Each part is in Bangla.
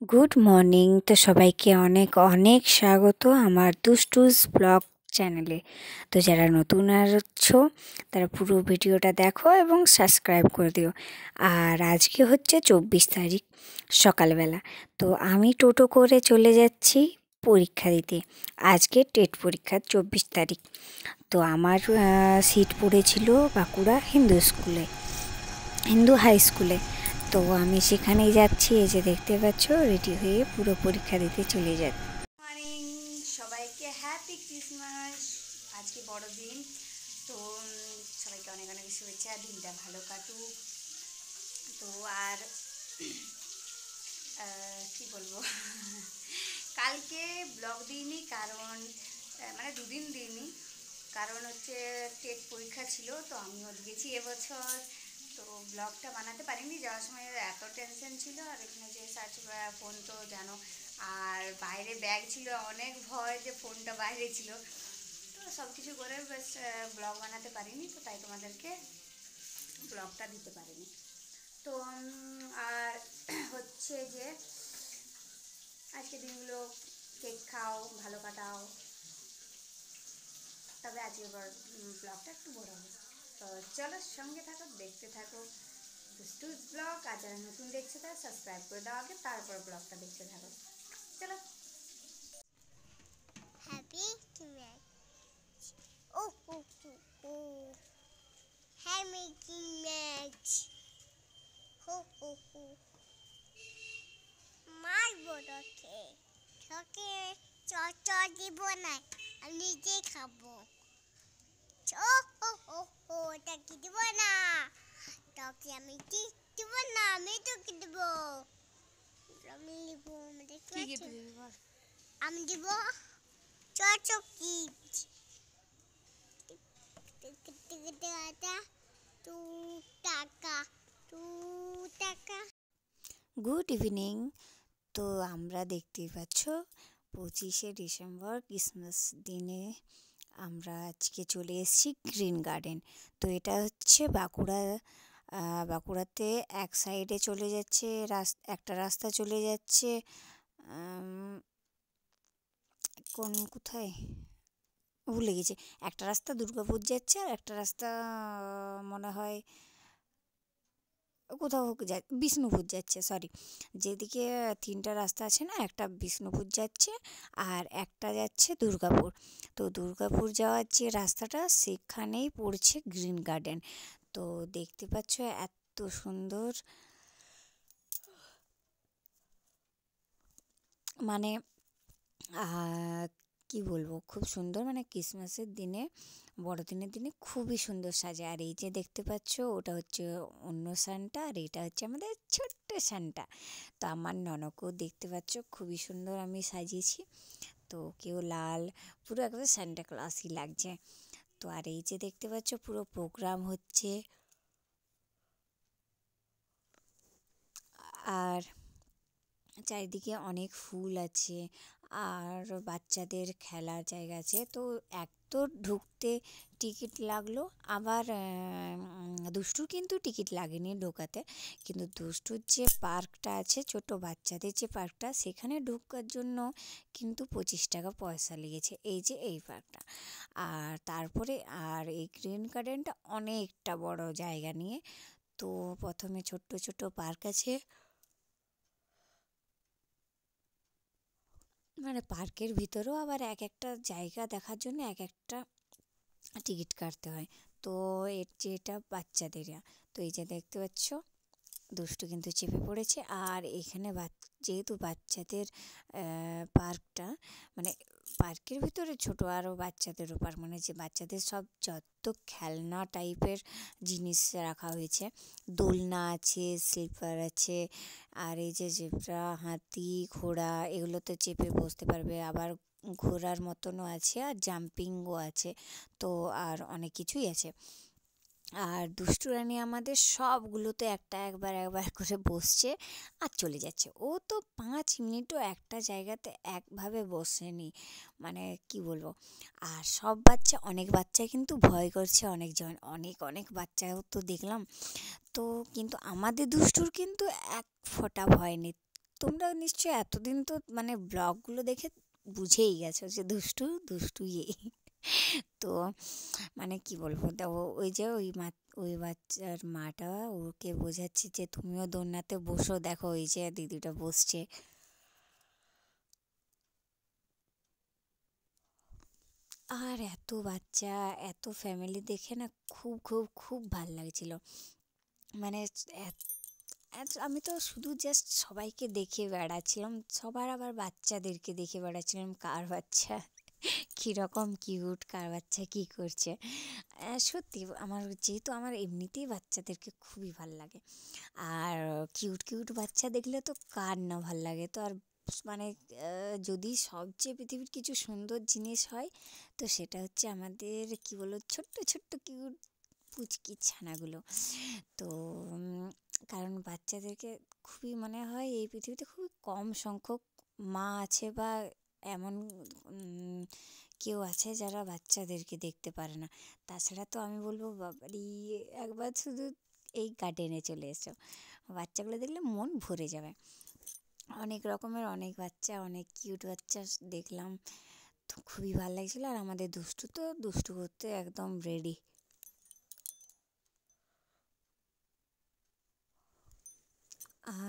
Good morning. তো সবাইকে অনেক অনেক স্বাগত আমার দুষ্টুস ব্লগ চ্যানেলে। তো যারা নতুন আছো তারা পুরো ভিডিওটা দেখো এবং সাবস্ক্রাইব করে দিও। আর আজকে হচ্ছে 24 তারিখ সকালবেলা। তো আমি টোটো করে চলে যাচ্ছি পরীক্ষা দিতে। আজকে টেট পরীক্ষা 24 তারিখ। তো আমার সিট পড়েছিল বাঁকুড়া হিন্দু হাই স্কুলে। তো আমি সেখানেই যাচ্ছি। এই যে দেখতে পাচ্ছ, রেডি হয়ে পুরো পরীক্ষা দিতে চলে যাচ্ছি। মর্নিং, সবাইকে হ্যাপি ক্রিসমাস। আজকে বড়দিন। তো সবাইকে অনেক অনেক শুভেচ্ছা, দিনটা ভালো কাটুক। তো আর কি বলবো কালকে ব্লগ দিইনি, কারণ মানে দুদিন দিইনি, কারণ হচ্ছে টেট পরীক্ষা ছিল। তো আমিও দিয়েছি এবছর। তো ব্লগটা বানাতে পারিনি, যাওয়ার সময় এত টেনশন ছিল। আর এখানে যে সার্চ ফোন তো জানো, আর বাইরে ব্যাগ ছিল, অনেক ভয় যে ফোনটা বাইরে ছিল। তো সব কিছু করে বেশ ব্লগ বানাতে পারিনি, তো তাই তোমাদেরকে ব্লগটা দিতে পারিনি। তো আর হচ্ছে যে আজকে দিনগুলো কেক খাও, ভালো কাটাও। তবে আজকে ব্লগটা একটু বড় হবে। তো চলো, সঙ্গে থাকো, দেখতে থাকো দুষ্টুস ব্লগ। আর যারা নতুন দেখছে তারা সাবস্ক্রাইব করে দাও আগে, তারপর ব্লগটা দেখতে থাকো। চলো। হ্যাপি ম্যাচ ও ও ও ও হ্যাপি ম্যাচ হো হো হো মারবো তোকে তোকে চ দিব না, আমি নিজে খাবো। ও হো হো হো তোকে দিব না, তোকে আমি দিব না, আমি তোকে দিব। আমি দিব, আমি দিব চকলেট। Good evening. তো আমরা দেখতেই পাচ্ছ 25শে ডিসেম্বর ক্রিসমাস দিনে আমরা আজকে চলে এসেছি গ্রিন গার্ডেন। তো এটা হচ্ছে বাঁকুড়াতে এক সাইডে চলে যাচ্ছে, একটা রাস্তা চলে যাচ্ছে কোথায় ভুলে গেছি। একটা রাস্তা দুর্গাপুর যাচ্ছে, আর একটা রাস্তা মনে হয় কোথাও বিষ্ণুপুর যাচ্ছে, সরি। যেদিকে তিনটা রাস্তা আছে না, একটা বিষ্ণুপুর যাচ্ছে আর একটা যাচ্ছে দুর্গাপুর। তো দুর্গাপুর যাওয়ার যে রাস্তাটা, সেখানেই পড়ছে গ্রিন গার্ডেন। তো দেখতে পাচ্ছ এত সুন্দর, মানে কি বলবো, খুব সুন্দর। মানে ক্রিসমাসের দিনে, বড়দিনের দিনে খুবই সুন্দর সাজে। আর এই যে দেখতে পাচ্ছ, ওটা হচ্ছে অন্য সানটা, আর এটা হচ্ছে আমাদের ছোট্ট সানটা। তো আমার ননকেও দেখতে পাচ্ছ খুবই সুন্দর আমি সাজিয়েছি। তো কেউ লাল, পুরো একদম সান্টা ক্লজই লাগছে। তো আর এই যে দেখতে পাচ্ছ পুরো প্রোগ্রাম হচ্ছে। আর চারিদিকে অনেক ফুল আছে, আর বাচ্চাদের খেলার জায়গা আছে। তো এক তো ঢুকতে টিকিট লাগলো, আবার দুষ্টুর কিন্তু টিকিট লাগেনি ঢোকাতে, কিন্তু দুষ্টুর যে পার্কটা আছে, ছোট বাচ্চাদের যে পার্কটা, সেখানে ঢোকার জন্য কিন্তু 25 টাকা পয়সা লেগেছে। এই যে এই পার্কটা। আর তারপরে আর এই গ্রিন গার্ডেনটা অনেকটা বড় জায়গা নিয়ে। তো প্রথমে ছোট্ট ছোট্ট পার্ক আছে, মানে পার্কের ভিতরেও আবার এক একটা জায়গা দেখার জন্য এক একটা টিকিট কাটতে হয়। তো যেটা বাচ্চাদের, তো এই যে দেখতে পাচ্ছ দুষ্টু কিন্তু চেপে পড়েছে। আর এখানে যেহেতু বাচ্চাদের পার্কটা, মানে পার্কের ভিতরে ছোট আরও বাচ্চাদেরও পার্ক, মানে যে বাচ্চাদের সব যত খেলনা টাইপের জিনিস রাখা হয়েছে, দোলনা আছে, স্লিপার আছে, আর এই যে জেব্রা, হাতি, ঘোড়া, এগুলোতে চেপে বসতে পারবে। আবার ঘোড়ার মতনও আছে, আর জাম্পিংও আছে। তো আর অনেক কিছুই আছে। আর দুষ্টু রানী আমাদের সবগুলোতে একবার করে বসছে আর চলে যাচ্ছে। ও তো 5 মিনিটও একটা জায়গাতে একভাবে বসেনি, মানে কি বলবো। আর সব বাচ্চা, অনেক বাচ্চা কিন্তু ভয় করছে, অনেকজন, অনেক অনেক বাচ্চাও তো দেখলাম। তো কিন্তু আমাদের দুষ্টুর কিন্তু এক ফোঁটা ভয় নেই, তোমরা নিশ্চয়ই এতদিন তো মানে ব্লগগুলো দেখে বুঝেই গেছো যে দুষ্টু দুষ্টু তো মানে কি বলবো, তা ওই যে ওই বাচ্চার মাটা ওকে বোঝাচ্ছে যে তুমিও দোলনাতে বসো, দেখো ওই যে দিদিটা বসছে। আর এত বাচ্চা, এত ফ্যামিলি দেখে না খুব খুব খুব ভাল লাগছিল। মানে আমি তো শুধু জাস্ট সবাইকে দেখে বেড়াচ্ছিলাম, সবার আবার বাচ্চাদেরকে দেখে বেড়াচ্ছিলাম, কার বাচ্চা কীরকম কিউট, কার বাচ্চা কী করছে। সত্যি আমার যেহেতু আমার এমনিতেই বাচ্চাদেরকে খুবই ভাল লাগে, আর কিউট কিউট বাচ্চা দেখলে তো কার না ভাল লাগে। তো আর মানে যদি সবচেয়ে পৃথিবীর কিছু সুন্দর জিনিস হয় তো সেটা হচ্ছে আমাদের কি বলো ছোট্ট ছোট্ট কিউট পুচকি ছানাগুলো। তো কারণ বাচ্চাদেরকে খুবই মনে হয় এই পৃথিবীতে খুবই কম সংখ্যক মা আছে বা এমন কেউ আছে যারা বাচ্চাদেরকে দেখতে পারে না। তাছাড়া তো আমি বলবো বাবারি, একবার শুধু এই গার্ডেনে চলে এসো, বাচ্চাগুলো দেখলে মন ভরে যাবে। অনেক রকমের অনেক বাচ্চা, অনেক কিউট বাচ্চা দেখলাম, তো খুবই ভালো লাগছিলো। আর আমাদের দুষ্টু তো দুষ্টু করতে একদম রেডি।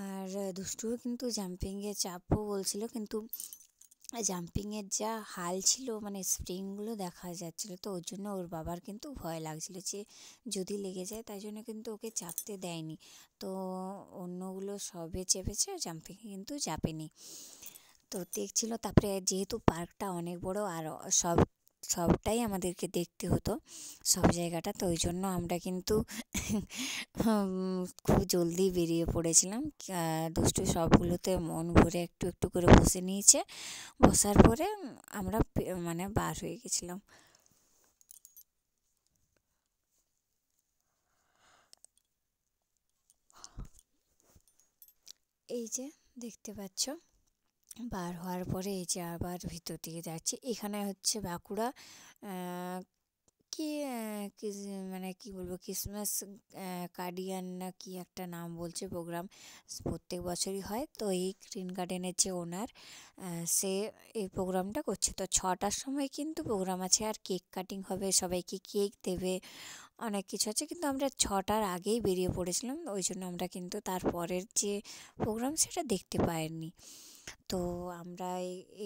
আর দুষ্টুও কিন্তু জাম্পিংয়ে চাপও বলছিল, কিন্তু জাম্পিংয়ের যা হাল ছিল মানে স্প্রিংগুলো দেখা যাচ্ছিলো, তো ওর জন্য ওর বাবার কিন্তু ভয় লাগছিল যে যদি লেগে যায়, তাই জন্য কিন্তু ওকে চাপতে দেয়নি। তো অন্যগুলো সবে চেপেছে, জাম্পিংয়ে কিন্তু চাপেনি। তো দেখছিল, তারপরে যেহেতু পার্কটা অনেক বড় আর সবটাই আমাদেরকে দেখতে হতো, সব জায়গাটা, তো ওই জন্য আমরা কিন্তু খুব জলদি বেরিয়ে পড়েছিলাম। দুষ্টু সবগুলোতে মন ভরে একটু একটু করে বসে নিয়েছে, বসার পরে আমরা মানে বার হয়ে গেছিলাম। এই যে দেখতে পাচ্ছ, বার হওয়ার পরে এই যে আবার ভিতর দিকে যাচ্ছি। এখানে হচ্ছে বাঁকুড়া কি মানে কি বলবো, ক্রিসমাস কার্ডিয়ান না কি একটা নাম বলছে, প্রোগ্রাম প্রত্যেক বছরই হয়। তো এই গ্রিন গার্ডেনের যে ওনার, সে এই প্রোগ্রামটা করছে। তো 6টার সময় কিন্তু প্রোগ্রাম আছে, আর কেক কাটিং হবে, সবাইকে কেক দেবে, অনেক কিছু আছে। কিন্তু আমরা 6টার আগেই বেরিয়ে পড়েছিলাম, ওই জন্য আমরা কিন্তু তারপরের যে প্রোগ্রাম সেটা দেখতে পাইনি। তো আমরা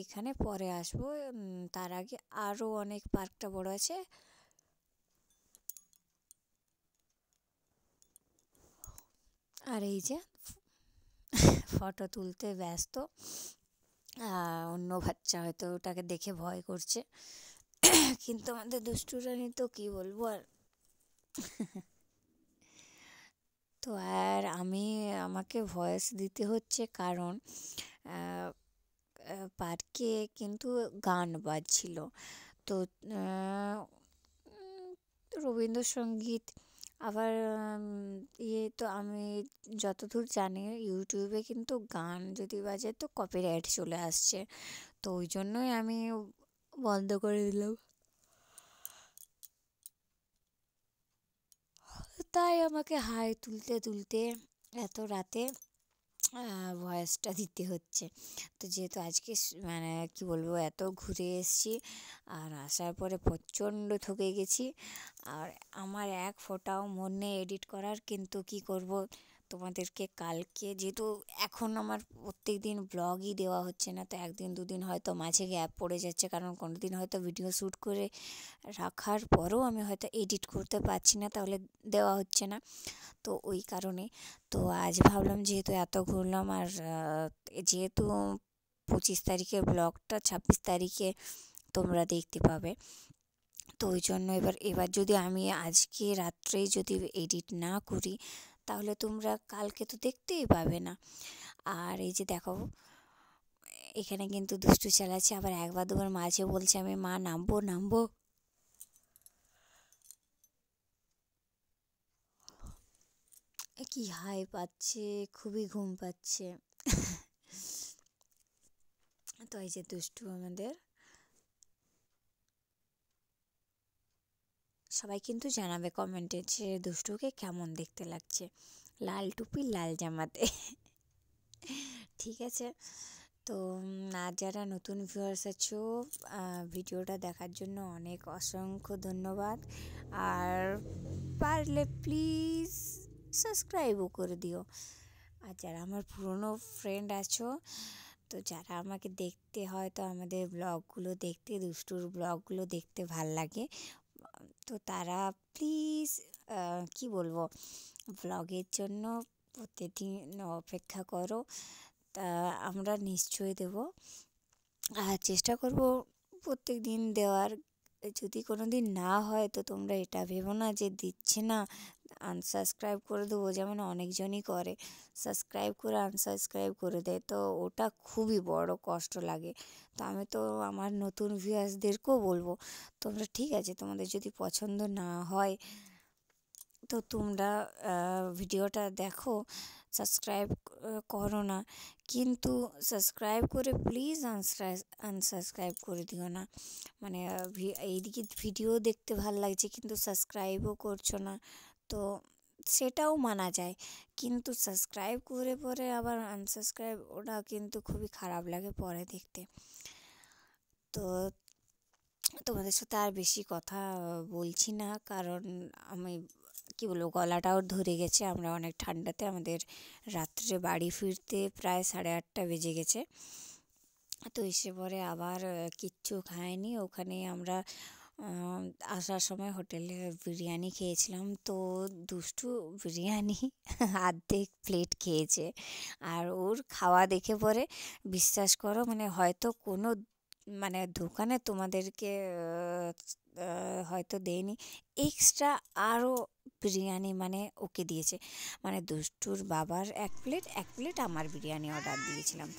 এখানে পরে আসবো, তার আগে আরও অনেক পার্কটা বড় আছে। আর এই যে ফটো তুলতে ব্যস্ত, অন্য বাচ্চা হয়তো ওটাকে দেখে ভয় করছে, কিন্তু আমাদের দুষ্টু রানী তো কী বলবো আর। তো আর আমাকে ভয়েস দিতে হচ্ছে কারণ পার্কে কিন্তু গান বাজছিল। তো রবীন্দ্রসঙ্গীত, আবার তো আমি যতদূর জানি ইউটিউবে কিন্তু গান যদি বাজে তো কপিরাইট চলে আসছে, তো ওই জন্যই আমি বন্ধ করে দিলাম। তাই আমাকে হাই তুলতে তুলতে এত রাতে ভয়েসটা দিতে হচ্ছে। তো যেহেতু আজকে মানে কি বলবো, এত ঘুরে এসেছি আর আসার পরে প্রচণ্ড ঠকে গেছি, আর আমার এক ফোঁটাও মন নেই এডিট করার। কিন্তু কি করব, তোমাদেরকে কালকে যেহেতু এখন আমার প্রত্যেক দিন ব্লগই দেওয়া হচ্ছে না, তো একদিন দুদিন হয়তো মাঝে গ্যাপ পড়ে যাচ্ছে, কারণ কোনো দিন হয়তো ভিডিও শ্যুট করে রাখার পরেও আমি হয়তো এডিট করতে পারছি না, তাহলে দেওয়া হচ্ছে না। তো ওই কারণে তো আজ ভাবলাম যেহেতু এত ঘুরলাম, আর যেহেতু 25 তারিখের ব্লগটা 26 তারিখে তোমরা দেখতে পাবে, তো ওই জন্য এবার যদি আমি আজকে রাত্রেই যদি এডিট না করি তাহলে তোমরা কালকে তো দেখতেই পাবে না। আর এই যে দেখো, এখানে কিন্তু দুষ্টু চালাচ্ছে, আবার একবার দুবার মাঝে বলছে আমি মা নামবো নামবো। কি হাই পাচ্ছে, খুবই ঘুম পাচ্ছে। তো এই যে দুষ্টু আমাদের, সবাই কিন্তু জানাবে কমেন্টে যে দুষ্টুকে কেমন দেখতে লাগছে লাল টুপি লাল জামাতে। ঠিক আছে। তো আর যারা নতুন ভিউয়ার্স আছো, ভিডিওটা দেখার জন্য অনেক অসংখ্য ধন্যবাদ। আর পারলে প্লিজ সাবস্ক্রাইবও করে দিও। আর যারা আমার পুরনো ফ্রেন্ড আছো, তো যারা আমাকে দেখতে হয়তো আমাদের ব্লগগুলো দেখতে, দুষ্টুর ব্লগগুলো দেখতে ভাল লাগে, তো তারা প্লিজ কি বলবো, ব্লগের জন্য প্রতিদিন অপেক্ষা করো। তা আমরা নিশ্চয়ই দেবো, আর চেষ্টা করব প্রত্যেক দিন দেওয়ার। যদি কোনো দিন না হয় তো তোমরা এটা ভেবো না যে দিচ্ছে না, আনসাবস্ক্রাইব করে দেবো, যেমন অনেকজনই করে, সাবস্ক্রাইব করে আনসাবস্ক্রাইব করে দেয়, তো ওটা খুবই বড় কষ্ট লাগে। তো আমি তো আমার নতুন ভিউয়ার্সদেরকেও বলবো, তোমরা ঠিক আছে, তোমাদের যদি পছন্দ না হয় তো তোমরা ভিডিওটা দেখো, সাবস্ক্রাইব করো না, কিন্তু সাবস্ক্রাইব করে প্লিজ আনসাবস্ক্রাইব করে দিও না। মানে এইদিকে ভিডিও দেখতে ভালো লাগছে কিন্তু সাবস্ক্রাইবও করছো না, তো সেটাও মানা যায়, কিন্তু সাবস্ক্রাইব করে পরে আবার আনসাবস্ক্রাইব, ওটা কিন্তু খুবই খারাপ লাগে পরে দেখতে। তো তোমাদের সাথে আর বেশি কথা বলছি না, কারণ আমি কি বলবো, গলাটাও ধরে গেছে। আমরা অনেক ঠান্ডাতে, আমাদের রাত্রে বাড়ি ফিরতে প্রায় 8:30 বেজে গেছে। তো এসে পরে আবার কিচ্ছু খাইনি, ওখানে আমরা আসার সময় হোটেলে বিরিয়ানি খেয়েছিলাম। তো দুষ্টু বিরিয়ানি অর্ধেক প্লেট খেয়েছে, আর ওর খাওয়া দেখে পরে বিশ্বাস করো, মানে হয়তো কোনো মানে দোকানে তোমাদেরকে হয়তো দেয়নি, এক্সট্রা আরও বিরিয়ানি মানে ওকে দিয়েছে। মানে দুষ্টুর বাবার এক প্লেট আমার বিরিয়ানি অর্ডার দিয়েছিলাম,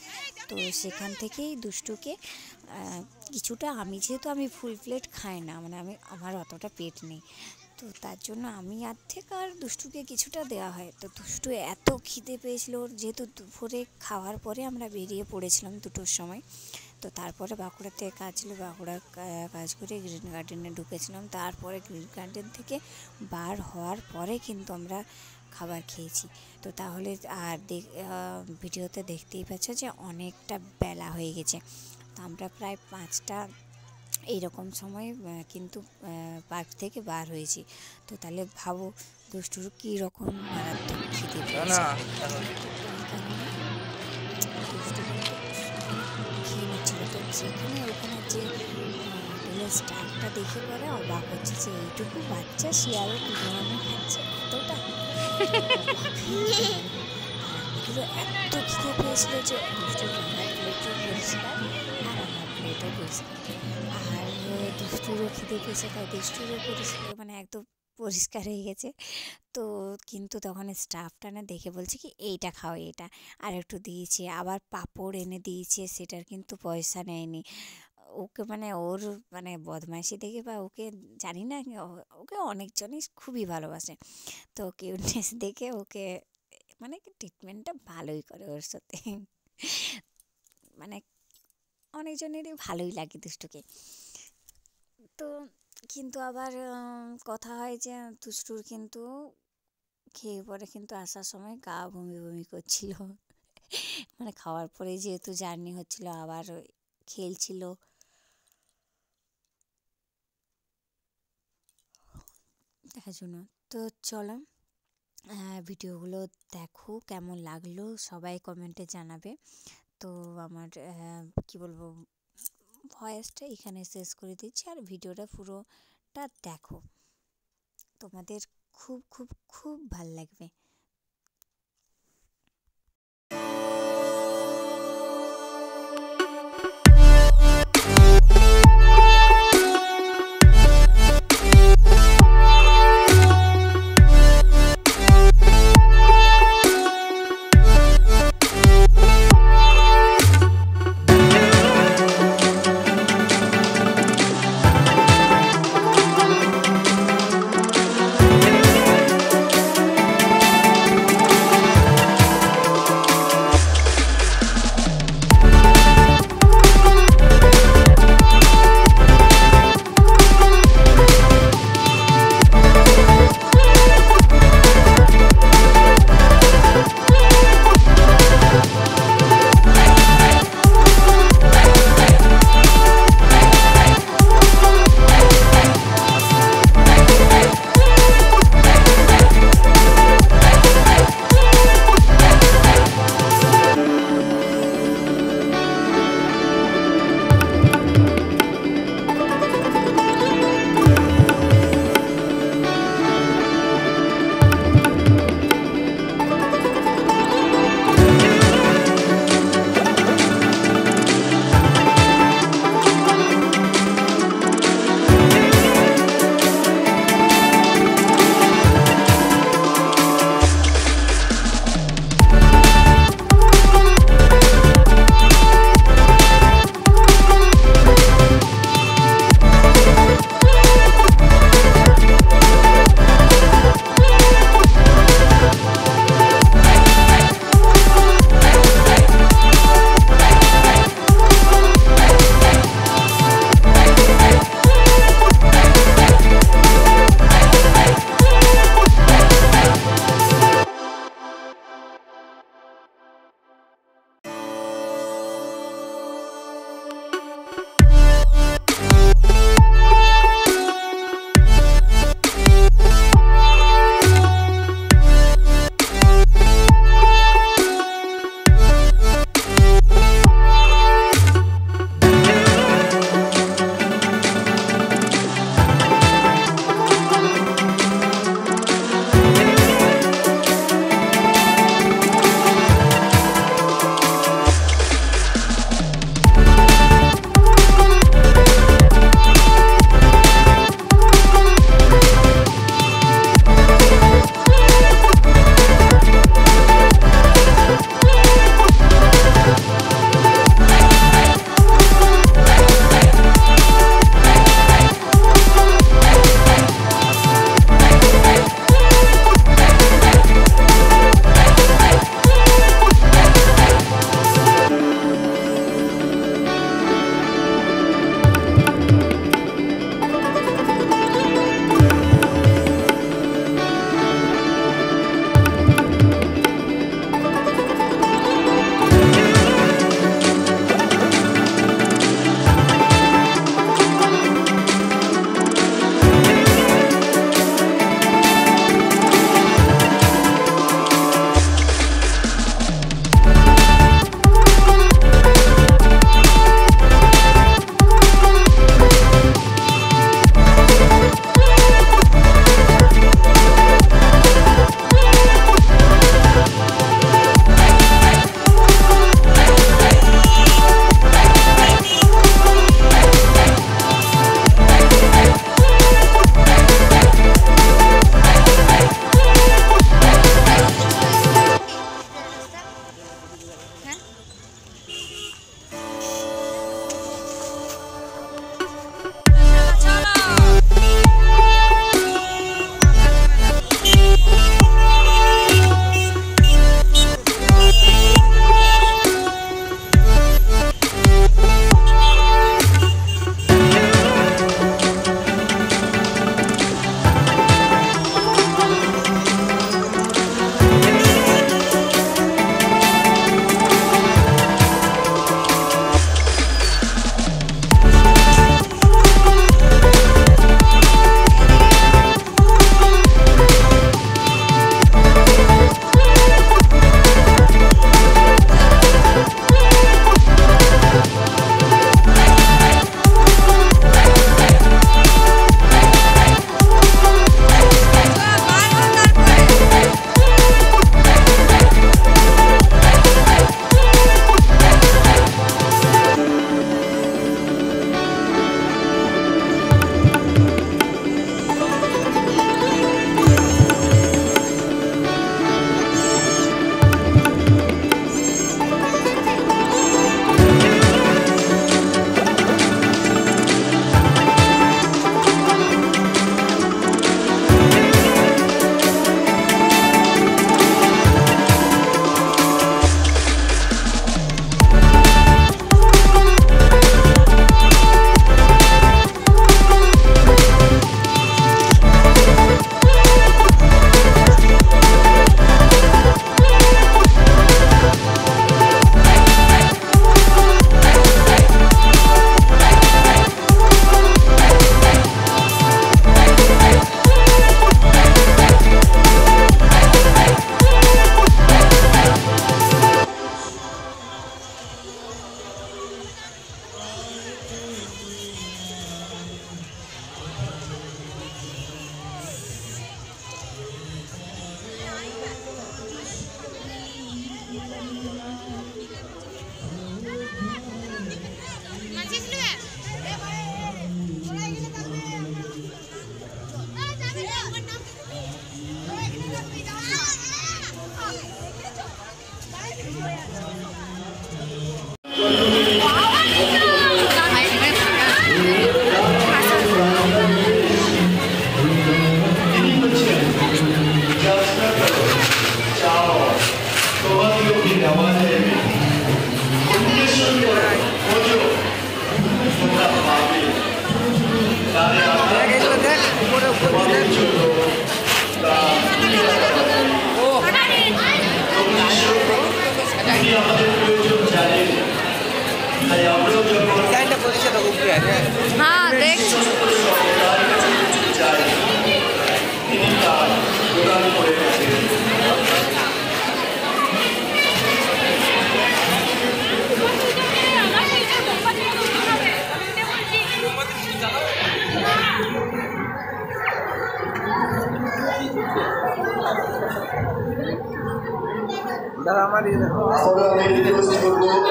তো সেখান থেকেই দুষ্টুকে কিছুটা, যেহেতু আমি ফুল প্লেট খাই না, মানে আমার অতটা পেট নেই, তো তার জন্য আমি অর্ধেক আর দুষ্টুকে কিছুটা দেওয়া হয়। তো দুষ্টু এত খিদে পেয়েছিল ওর, যেহেতু দুপুরে খাওয়ার পরে আমরা বেরিয়ে পড়েছিলাম 2টোর সময়, তো তারপরে বাঁকুড়াতে কাজ ছিল, বাঁকুড়া কাজ করে গ্রিন গার্ডেনে ঢুকেছিলাম। তারপরে গ্রিন গার্ডেন থেকে বার হওয়ার পরে কিন্তু আমরা খাবার খেয়েছি। তো তাহলে আর ভিডিওতে দেখতেই পাচ্ছ যে অনেকটা বেলা হয়ে গেছে। তো আমরা প্রায় 5টা এইরকম সময় কিন্তু পার্ক থেকে বার হয়েছি। তো তাহলে ভাবো দুষ্টুর কীরকম মারাত্মক খিদে পেয়েছে। দুষ্টু খেয়ে নিচ্ছিল, তো সেখানে ওখানে যে হোটেলের স্টাফটা দেখে পরে অবাক হচ্ছে যে এইটুকু বাচ্চা শিয়ালও বিরিয়ানি খাচ্ছে, এতটা আমাদেরও এত খিদে পেয়েছিল যে দুষ্টুর আমার প্লেটও পরিষ্কার আর আমার প্লেটও পরিষ্কার, আর দুষ্টুরও খিদে পেয়েছে, তাই দুষ্টুরও পরিষ্কার, মানে একদম পরিষ্কার হয়ে গেছে। তো কিন্তু তখন স্টাফটা না দেখে বলছে কি এইটা খাও, এটা আর একটু দিয়েছে, আবার পাঁপড় এনে দিয়েছে, সেটার কিন্তু পয়সা নেয়নি। ওকে মানে ওর মানে বদমাইশি দেখে বা ওকে জানি না, ওকে অনেকজনই খুবই ভালোবাসে, তো কিউটনেস দেখে ওকে মানে ট্রিটমেন্টটা ভালোই করে ওর সাথে, মানে অনেকজনেরই ভালোই লাগে দুষ্টুকে। তো কিন্তু আবার কথা হয় যে দুষ্টুর কিন্তু খেয়ে পরে কিন্তু আসার সময় গা বমি বমি করছিল, মানে খাওয়ার পরে যেহেতু জার্নি হচ্ছিল, আবার খেলছিল। দেখার জন্য তো চলো ভিডিওগুলো দেখো, কেমন লাগলো সবাই কমেন্টে জানাবে। তো আমার কি বলবো, ভয়েসটা এখানে শেষ করে দিচ্ছি, আর ভিডিওটা পুরোটা দেখো, তোমাদের খুব খুব খুব ভাল লাগবে। हाँ देख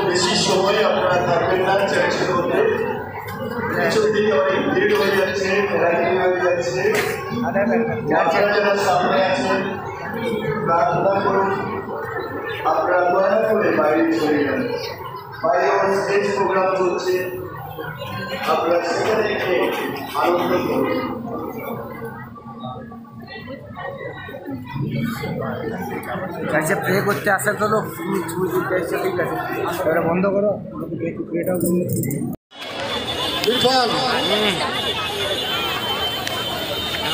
বেশি সময় আপনারা থাকবেন না চার্চের মধ্যে পিছন দিকে অনেক ভিড় হয়ে যাচ্ছে ঘোরাঘুরি হয়ে যাচ্ছে আপনারা যারা সামনে আছেন প্রার্থনা করুন আপনারা দয়া করে বাইরে চলে যান বাইরে অনেক স্টেজ প্রোগ্রাম চলছে আপনারা সেখানে গিয়ে আনন্দ করুন চাইছে প্রে করতে আসা তো লোক ছবি তুলতে এসছে ঠিক আছে এবারে বন্ধ করো প্রেটাও বন্ধ ইরফান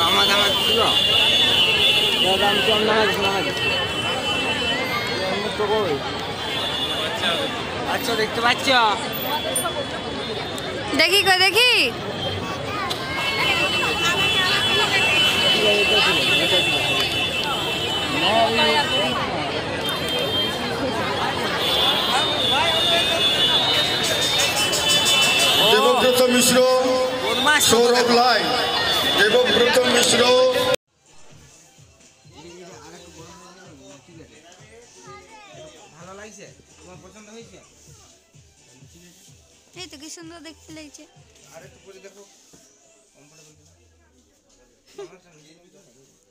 আমাকে আমার ছিল দাদা আমি তো আচ্ছা দেখতে পাচ্ছ দেখি কই দেখি দেবব্রত মিশ্র সৌরভ লাই দেবব্রত মিশ্র ভালো লাগছে তোমার পছন্দ হয়েছে এই তো কি সুন্দর দেখতে লাগছে আর একটু পরে দেখো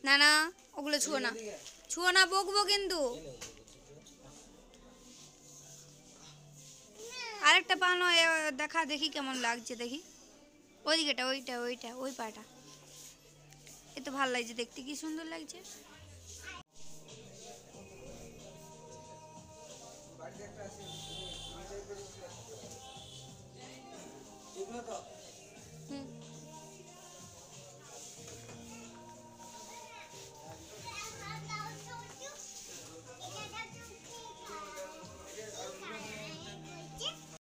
না না ওগুলো ছুঁয়ো না বকবো কিন্তু আরেকটা পানো দেখা দেখি কেমন লাগছে দেখি ওই দিকেটা ওইটা ওই পাটা এ তো ভালো লাগছে দেখতে কি সুন্দর লাগছে ঠিক আছে